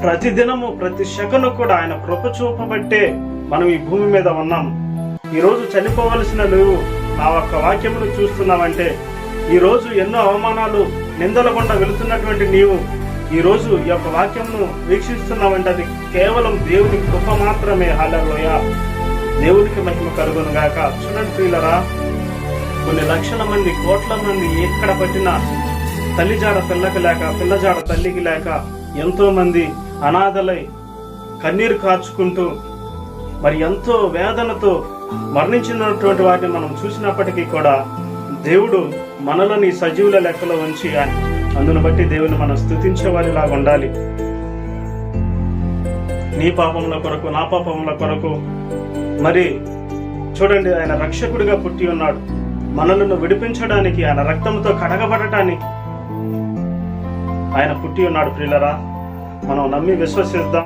ప్రతి దినము ప్రతి సెకను కూడా ఆయన కృప చూపబట్టే మనం ఈ భూమి మీద ఉన్నాం. ఈరోజు చనిపోవలసిన నువ్వు నా ఒక్క వాక్యమును చూస్తున్నావంటే, ఈరోజు ఎన్నో అవమానాలు నిందల గుండా వెళుతున్నటువంటి నీవు ఈ రోజు ఈ యొక్క వాక్యమును వీక్షిస్తున్నావంటే అది కేవలం దేవుని కృప మాత్రమే. హల్లెలూయా, దేవునికి మహిమ కలుగును గాక. చూడండి ప్రియులరా, కొన్ని లక్షల మంది, కోట్ల మంది ఎక్కడ పట్టినా తల్లిజాడ పిల్లకి లేక, పిల్లజాడ తల్లికి లేక ఎంతో మంది అనాథలై కన్నీరు కార్చుకుంటూ మరి ఎంతో వేదనతో మరణించినటువంటి వాటిని మనం చూసినప్పటికీ కూడా దేవుడు మనలోని సజీవుల లెక్కలో ఉంచి అందును బట్టి దేవుని మనం స్తుతించే వారిలాగా ఉండాలి. నీ పాపముల కొరకు, నా పాపముల కొరకు మరి చూడండి, ఆయన రక్షకుడిగా పుట్టి ఉన్నాడు. మనలను విడిపించడానికి, ఆయన రక్తంతో కడగబడటానికి ఆయన పుట్టి ఉన్నాడు. ప్రియులరా, మనం నమ్మి విశ్వసిద్దాం.